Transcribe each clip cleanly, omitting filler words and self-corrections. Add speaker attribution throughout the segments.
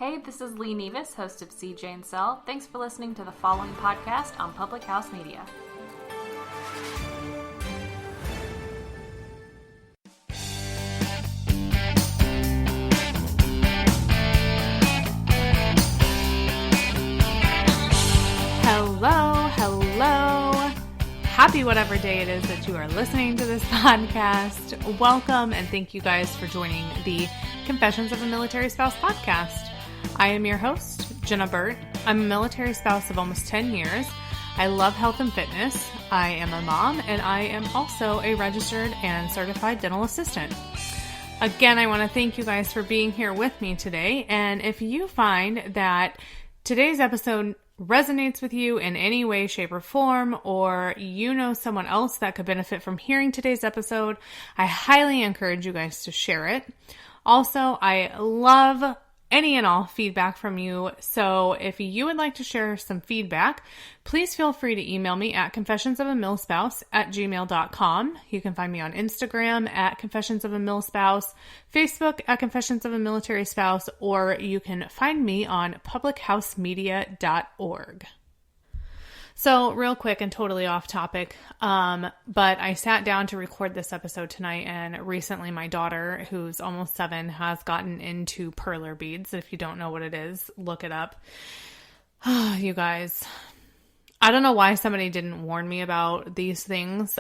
Speaker 1: Hey, this is Lee Nevis, host of CJ and Cell. Thanks for listening to the following podcast on Public House Media. Hello. Happy whatever day it is that you are listening to this podcast. Welcome and thank you guys for joining the Confessions of a Military Spouse podcast. I am your host, Jenna. I'm a military spouse of almost 10 years. I love health and fitness. I am a mom, and I am also a registered and certified dental assistant. Again, I want to thank you guys for being here with me today. And if you find that today's episode resonates with you in any way, shape, or form, or you know someone else that could benefit from hearing today's episode, I highly encourage you guys to share it. Also, I love any and all feedback from you. So if you would like to share some feedback, please feel free to email me at confessionsofamilspouse@gmail.com. You can find me on Instagram at confessionsofamilspouse, Facebook at confessionsofamilitary or you can find me on publichousemedia.org. So real quick and totally off topic, but I sat down to record this episode tonight, and recently my daughter, who's almost 7, has gotten into perler beads. If you don't know what it is, look it up. You guys, I don't know why somebody didn't warn me about these things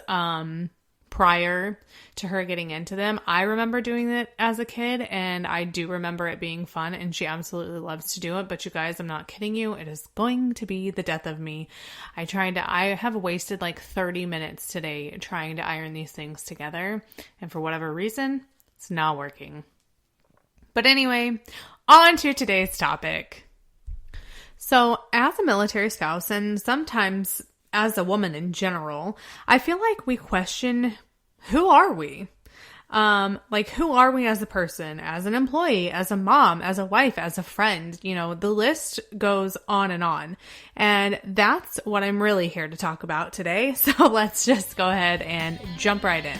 Speaker 1: prior to her getting into them. I remember doing it as a kid, and I do remember it being fun, and she absolutely loves to do it. But you guys, I'm not kidding you. It is going to be the death of me. I have wasted like 30 minutes today trying to iron these things together, and for whatever reason, it's not working. But anyway, on to today's topic. So as a military spouse, and sometimes as a woman in general, I feel like we question, who are we? Who are we as a person, as an employee, as a mom, as a wife, as a friend? You know, the list goes on. And that's what I'm really here to talk about today. So let's just go ahead and jump right in.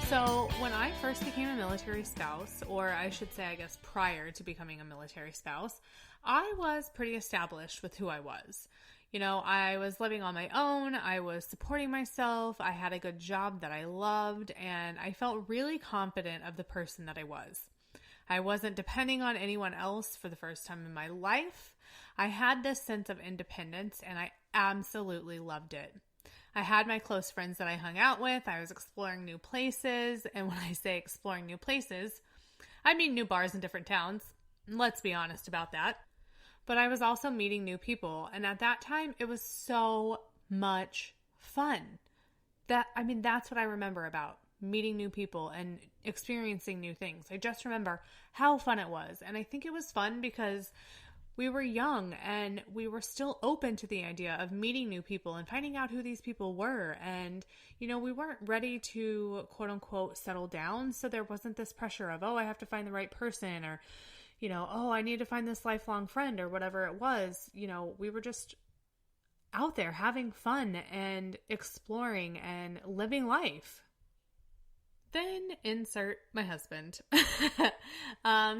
Speaker 1: So when I first became a military spouse, or I should say, I guess prior to becoming a military spouse, I was pretty established with who I was. You know, I was living on my own, I was supporting myself, I had a good job that I loved, and I felt really confident of the person that I was. I wasn't depending on anyone else for the first time in my life. I had this sense of independence, and I absolutely loved it. I had my close friends that I hung out with. I was exploring new places. And when I say exploring new places, I mean new bars in different towns. Let's be honest about that. But I was also meeting new people. And at that time, it was so much fun. That's what I remember about meeting new people and experiencing new things. I just remember how fun it was. And I think it was fun because we were young and we were still open to the idea of meeting new people and finding out who these people were. And, you know, we weren't ready to quote unquote settle down. So there wasn't this pressure of, oh, I have to find the right person, or, you know, oh, I need to find this lifelong friend, or whatever it was. You know, we were just out there having fun and exploring and living life. Then insert my husband.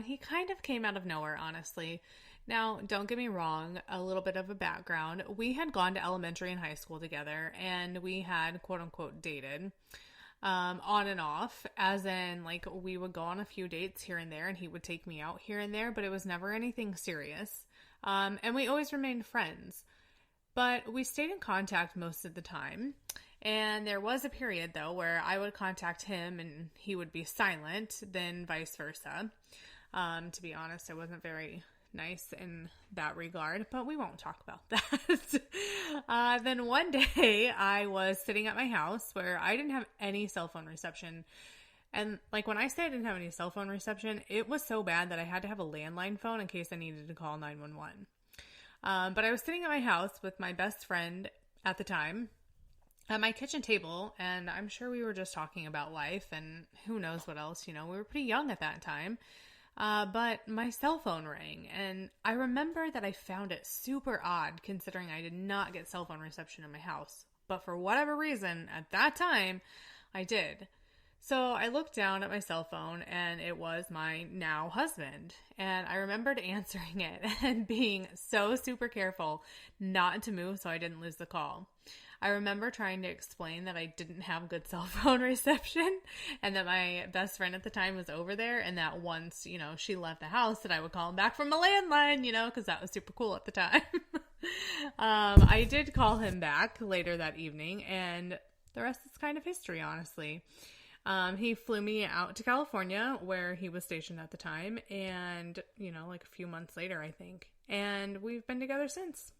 Speaker 1: He kind of came out of nowhere, honestly. Now, don't get me wrong, a little bit of a background. We had gone to elementary and high school together, and we had quote-unquote dated on and off, as in, like, we would go on a few dates here and there, and he would take me out here and there, but it was never anything serious. And we always remained friends. But we stayed in contact most of the time, and there was a period, though, where I would contact him, and he would be silent, then vice versa. To be honest, I wasn't very nice in that regard, but we won't talk about that. Then one day I was sitting at my house where I didn't have any cell phone reception. And like when I say I didn't have any cell phone reception, it was so bad that I had to have a landline phone in case I needed to call 911. But I was sitting at my house with my best friend at the time at my kitchen table, and I'm sure we were just talking about life and who knows what else. You know, we were pretty young at that time. But my cell phone rang, and I remember that I found it super odd considering I did not get cell phone reception in my house. But for whatever reason, at that time, I did. So I looked down at my cell phone, and it was my now husband. And I remembered answering it and being so super careful not to move so I didn't lose the call. I remember trying to explain that I didn't have good cell phone reception and that my best friend at the time was over there, and that once, she left the house that I would call him back from a landline, because that was super cool at the time. I did call him back later that evening, and the rest is kind of history, honestly. He flew me out to California where he was stationed at the time, and, like a few months later, I think. And we've been together since.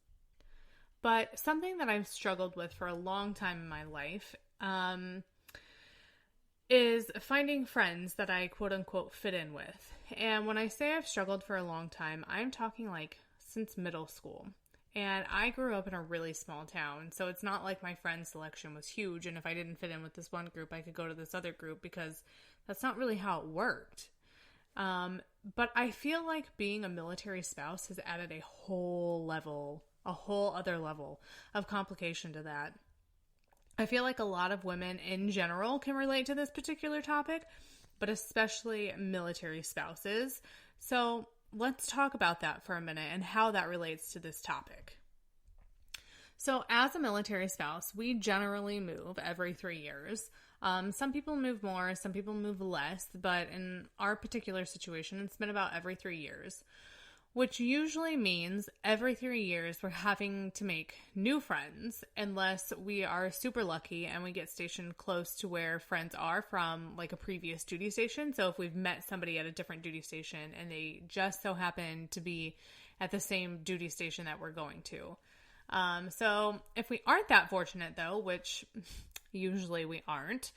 Speaker 1: But something that I've struggled with for a long time in my life is finding friends that I quote unquote fit in with. And when I say I've struggled for a long time, I'm talking like since middle school. And I grew up in a really small town, so it's not like my friend selection was huge, and if I didn't fit in with this one group, I could go to this other group, because that's not really how it worked. But I feel like being a military spouse has added a whole other level of complication to that. I feel like a lot of women in general can relate to this particular topic, but especially military spouses. So let's talk about that for a minute and how that relates to this topic. So as a military spouse, we generally move every 3 years. Some people move more, some people move less, but in our particular situation, it's been about every 3 years, which usually means every 3 years we're having to make new friends unless we are super lucky and we get stationed close to where friends are from like a previous duty station. So if we've met somebody at a different duty station and they just so happen to be at the same duty station that we're going to. So if we aren't that fortunate though, which usually we aren't,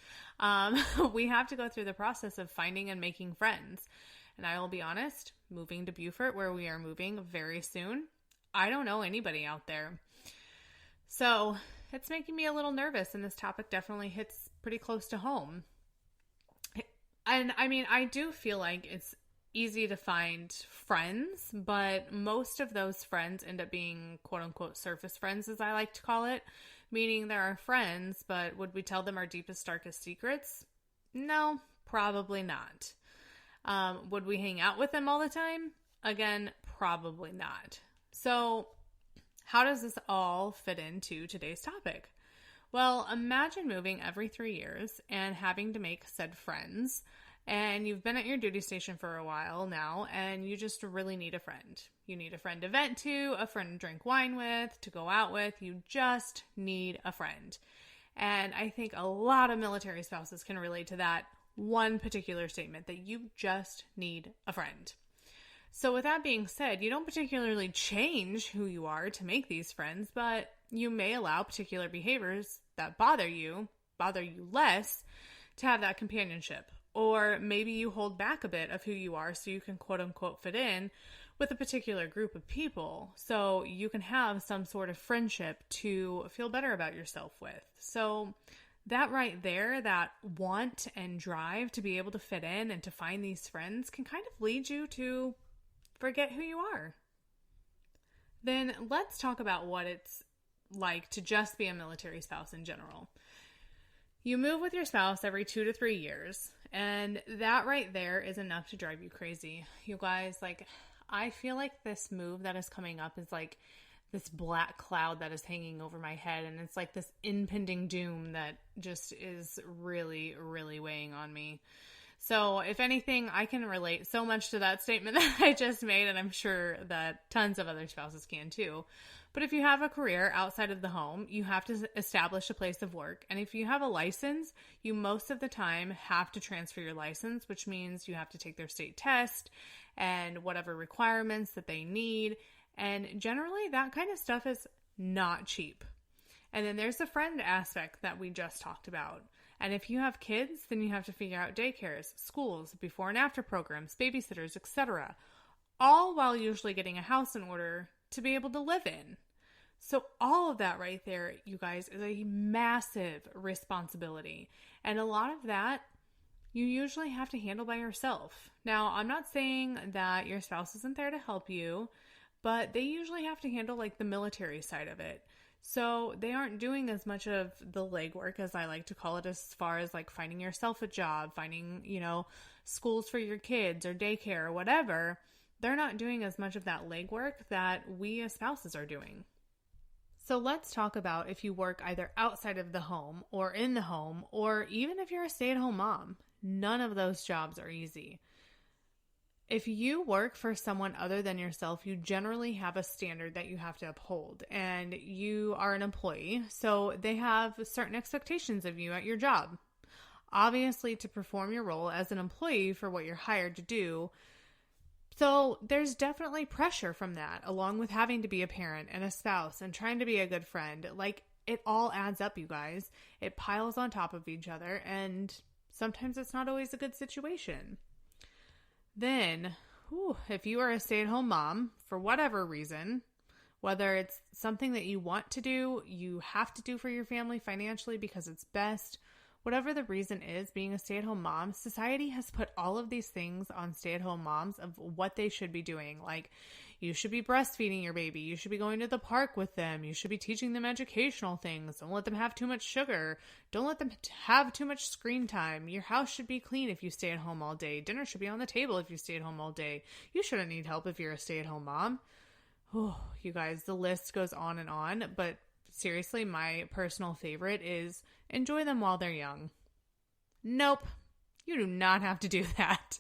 Speaker 1: we have to go through the process of finding and making friends. And I will be honest, moving to Beaufort, where we are moving very soon, I don't know anybody out there. So it's making me a little nervous, and this topic definitely hits pretty close to home. And I mean, I do feel like it's easy to find friends, but most of those friends end up being quote unquote surface friends, as I like to call it, meaning there are friends, but would we tell them our deepest, darkest secrets? No, probably not. Would we hang out with them all the time? Again, probably not. So how does this all fit into today's topic? Well, imagine moving every 3 years and having to make said friends, and you've been at your duty station for a while now, and you just really need a friend. You need a friend to vent to, a friend to drink wine with, to go out with. You just need a friend. And I think a lot of military spouses can relate to that one particular statement, that you just need a friend. So with that being said, you don't particularly change who you are to make these friends, but you may allow particular behaviors that bother you less to have that companionship. Or maybe you hold back a bit of who you are so you can quote unquote fit in with a particular group of people, so you can have some sort of friendship to feel better about yourself with. So that right there, that want and drive to be able to fit in and to find these friends can kind of lead you to forget who you are. Then let's talk about what it's like to just be a military spouse in general. You move with your spouse every 2 to 3 years, and that right there is enough to drive you crazy. You guys, I feel like this move that is coming up is like this black cloud that is hanging over my head, and it's like this impending doom that just is really, really weighing on me. So if anything, I can relate so much to that statement that I just made, and I'm sure that tons of other spouses can too. But if you have a career outside of the home, you have to establish a place of work. And if you have a license, you most of the time have to transfer your license, which means you have to take their state test and whatever requirements that they need. And generally, that kind of stuff is not cheap. And then there's the friend aspect that we just talked about. And if you have kids, then you have to figure out daycares, schools, before and after programs, babysitters, etc. All while usually getting a house in order to be able to live in. So all of that right there, you guys, is a massive responsibility. And a lot of that you usually have to handle by yourself. Now, I'm not saying that your spouse isn't there to help you, but they usually have to handle like the military side of it. So they aren't doing as much of the legwork, as I like to call it, as far as like finding yourself a job, finding, schools for your kids or daycare or whatever. They're not doing as much of that legwork that we as spouses are doing. So let's talk about if you work either outside of the home or in the home, or even if you're a stay-at-home mom. None of those jobs are easy. If you work for someone other than yourself, you generally have a standard that you have to uphold, and you are an employee, so they have certain expectations of you at your job. Obviously, to perform your role as an employee for what you're hired to do. So there's definitely pressure from that, along with having to be a parent and a spouse and trying to be a good friend. Like, it all adds up, you guys. It piles on top of each other, and sometimes it's not always a good situation. Then, if you are a stay-at-home mom, for whatever reason, whether it's something that you want to do, you have to do for your family financially because it's best, whatever the reason is, being a stay-at-home mom, society has put all of these things on stay-at-home moms of what they should be doing. Like, you should be breastfeeding your baby. You should be going to the park with them. You should be teaching them educational things. Don't let them have too much sugar. Don't let them have too much screen time. Your house should be clean if you stay at home all day. Dinner should be on the table if you stay at home all day. You shouldn't need help if you're a stay-at-home mom. Oh, you guys, the list goes on, but seriously, my personal favorite is enjoy them while they're young. Nope, you do not have to do that.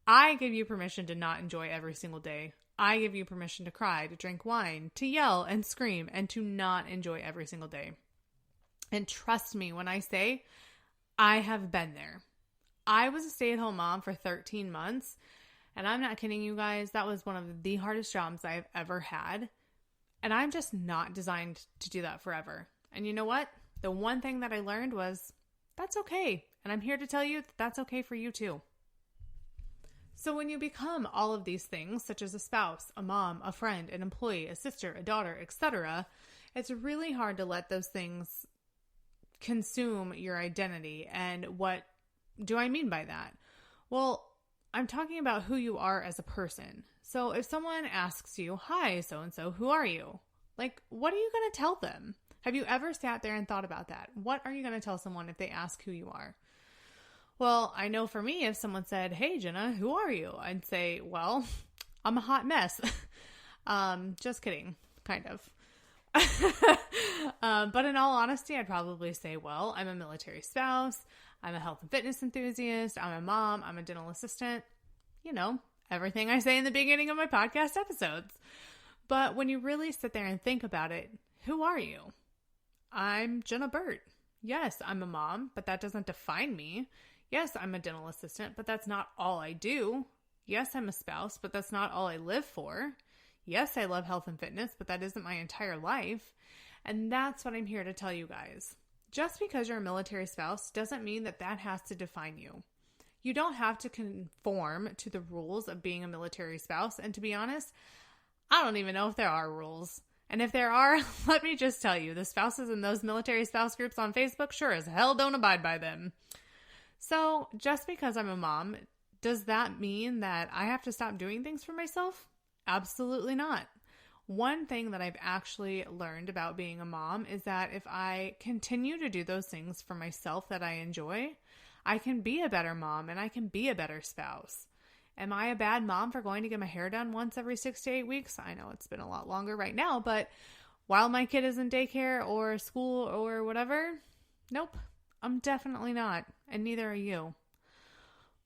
Speaker 1: I give you permission to not enjoy every single day. I give you permission to cry, to drink wine, to yell and scream, and to not enjoy every single day. And trust me when I say I have been there. I was a stay-at-home mom for 13 months, and I'm not kidding you guys. That was one of the hardest jobs I've ever had. And I'm just not designed to do that forever. And you know what? The one thing that I learned was that's okay. And I'm here to tell you that that's okay for you too. So when you become all of these things, such as a spouse, a mom, a friend, an employee, a sister, a daughter, etc., it's really hard to let those things consume your identity. And what do I mean by that? Well, I'm talking about who you are as a person. So if someone asks you, hi, so-and-so, who are you? Like, what are you going to tell them? Have you ever sat there and thought about that? What are you going to tell someone if they ask who you are? Well, I know for me, if someone said, hey, Jenna, who are you? I'd say, well, I'm a hot mess. Just kidding, kind of. But in all honesty, I'd probably say, well, I'm a military spouse. I'm a health and fitness enthusiast. I'm a mom. I'm a dental assistant. You know, everything I say in the beginning of my podcast episodes. But when you really sit there and think about it, who are you? I'm Jenna Burt. Yes, I'm a mom, but that doesn't define me. Yes, I'm a dental assistant, but that's not all I do. Yes, I'm a spouse, but that's not all I live for. Yes, I love health and fitness, but that isn't my entire life. And that's what I'm here to tell you guys. Just because you're a military spouse doesn't mean that that has to define you. You don't have to conform to the rules of being a military spouse. And to be honest, I don't even know if there are rules. And if there are, let me just tell you, the spouses in those military spouse groups on Facebook sure as hell don't abide by them. So just because I'm a mom, does that mean that I have to stop doing things for myself? Absolutely not. One thing that I've actually learned about being a mom is that if I continue to do those things for myself that I enjoy, I can be a better mom and I can be a better spouse. Am I a bad mom for going to get my hair done once every 6 to 8 weeks? I know it's been a lot longer right now, but while my kid is in daycare or school or whatever, nope, I'm definitely not. And neither are you.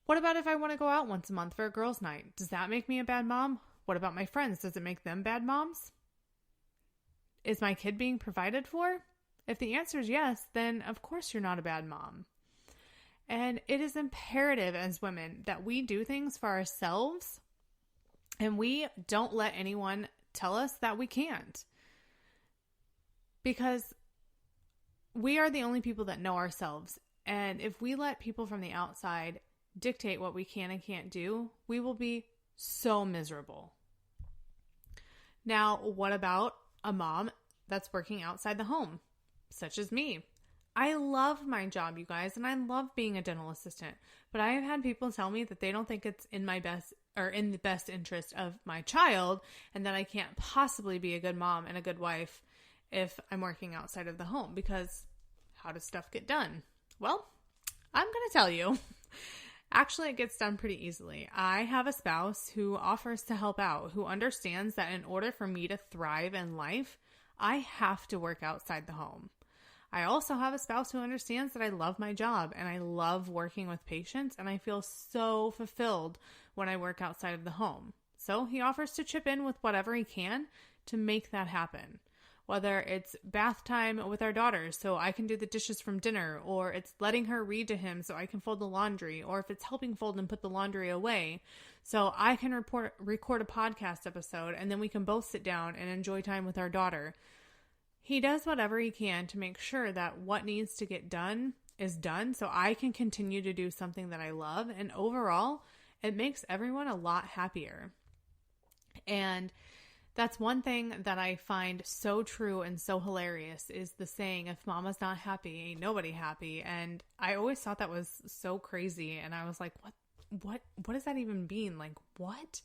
Speaker 1: What about if I want to go out once a month for a girls' night? Does that make me a bad mom? What about my friends? Does it make them bad moms? Is my kid being provided for? If the answer is yes, then of course you're not a bad mom. And it is imperative as women that we do things for ourselves and we don't let anyone tell us that we can't. Because we are the only people that know ourselves. And if we let people from the outside dictate what we can and can't do, we will be so miserable. Now, what about a mom that's working outside the home, such as me? I love my job, you guys, and I love being a dental assistant, but I have had people tell me that they don't think it's in my best or in the best interest of my child, and that I can't possibly be a good mom and a good wife if I'm working outside of the home, because how does stuff get done? Well, I'm going to tell you. Actually, it gets done pretty easily. I have a spouse who offers to help out, who understands that in order for me to thrive in life, I have to work outside the home. I also have a spouse who understands that I love my job and I love working with patients, and I feel so fulfilled when I work outside of the home. So he offers to chip in with whatever he can to make that happen. Whether it's bath time with our daughters so I can do the dishes from dinner, or it's letting her read to him so I can fold the laundry, or if it's helping fold and put the laundry away so I can record a podcast episode and then we can both sit down and enjoy time with our daughter. He does whatever he can to make sure that what needs to get done is done so I can continue to do something that I love, and overall, it makes everyone a lot happier. And that's one thing that I find so true and so hilarious, is the saying, if mama's not happy, ain't nobody happy. And I always thought that was so crazy. And I was like, what does that even mean? Like, what?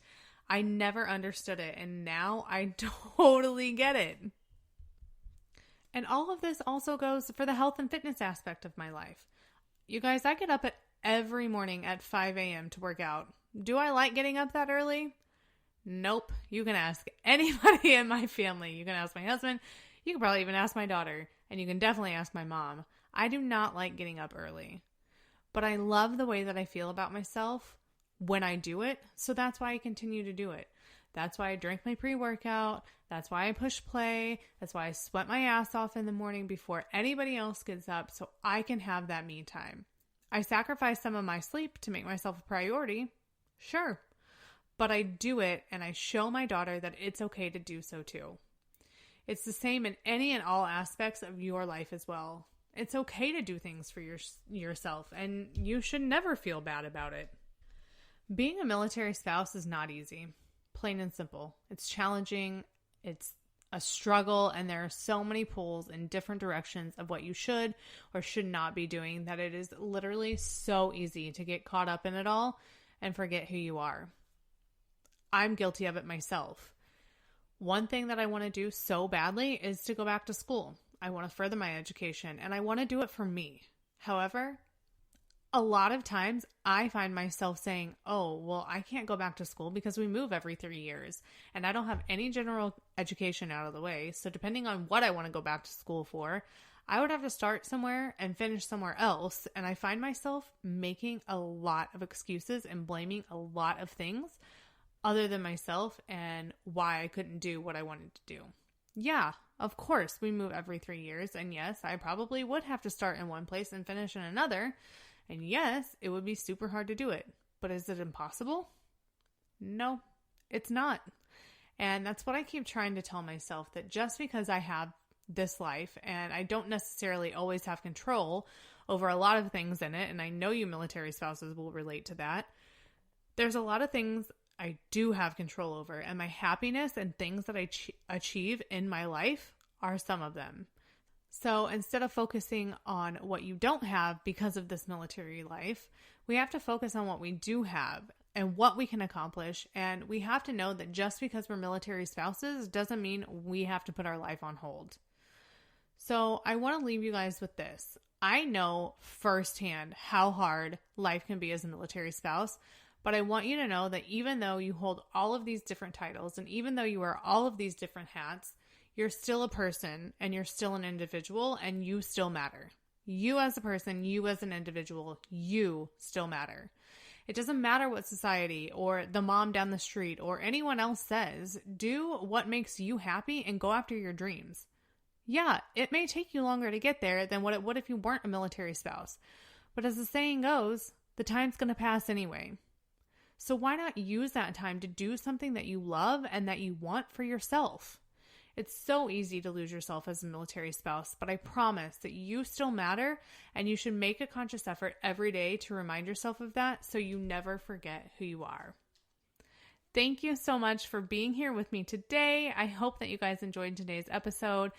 Speaker 1: I never understood it. And now I totally get it. And all of this also goes for the health and fitness aspect of my life. You guys, I get up every morning at 5 a.m. to work out. Do I like getting up that early? Nope. You can ask anybody in my family. You can ask my husband. You can probably even ask my daughter. And you can definitely ask my mom. I do not like getting up early. But I love the way that I feel about myself when I do it. So that's why I continue to do it. That's why I drink my pre-workout. That's why I push play. That's why I sweat my ass off in the morning before anybody else gets up so I can have that me time. I sacrifice some of my sleep to make myself a priority. Sure. But I do it, and I show my daughter that it's okay to do so too. It's the same in any and all aspects of your life as well. It's okay to do things for yourself, and you should never feel bad about it. Being a military spouse is not easy. Plain and simple. It's challenging, it's a struggle, and there are so many pulls in different directions of what you should or should not be doing that it is literally so easy to get caught up in it all and forget who you are. I'm guilty of it myself. One thing that I want to do so badly is to go back to school. I want to further my education, and I want to do it for me. However, a lot of times I find myself saying, oh, well, I can't go back to school because we move every 3 years and I don't have any general education out of the way. So depending on what I want to go back to school for, I would have to start somewhere and finish somewhere else. And I find myself making a lot of excuses and blaming a lot of things other than myself and why I couldn't do what I wanted to do. Yeah, of course, we move every 3 years. And yes, I probably would have to start in one place and finish in another. And yes, it would be super hard to do it. But is it impossible? No, it's not. And that's what I keep trying to tell myself, that just because I have this life and I don't necessarily always have control over a lot of things in it, and I know you military spouses will relate to that, there's a lot of things I do have control over, and my happiness and things that I achieve in my life are some of them. So instead of focusing on what you don't have because of this military life, we have to focus on what we do have and what we can accomplish. And we have to know that just because we're military spouses doesn't mean we have to put our life on hold. So I want to leave you guys with this. I know firsthand how hard life can be as a military spouse, but I want you to know that even though you hold all of these different titles and even though you wear all of these different hats, you're still a person and you're still an individual and you still matter. You as a person, you as an individual, you still matter. It doesn't matter what society or the mom down the street or anyone else says. Do what makes you happy and go after your dreams. Yeah, it may take you longer to get there than what it would if you weren't a military spouse. But as the saying goes, the time's going to pass anyway. So why not use that time to do something that you love and that you want for yourself? It's so easy to lose yourself as a military spouse, but I promise that you still matter, and you should make a conscious effort every day to remind yourself of that so you never forget who you are. Thank you so much for being here with me today. I hope that you guys enjoyed today's episode.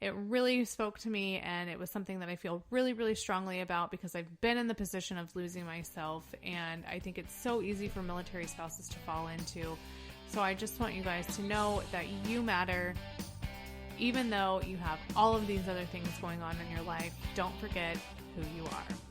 Speaker 1: It really spoke to me, and it was something that I feel really, really strongly about because I've been in the position of losing myself, and I think it's so easy for military spouses to fall into. So I just want you guys to know that you matter. Even though you have all of these other things going on in your life, don't forget who you are.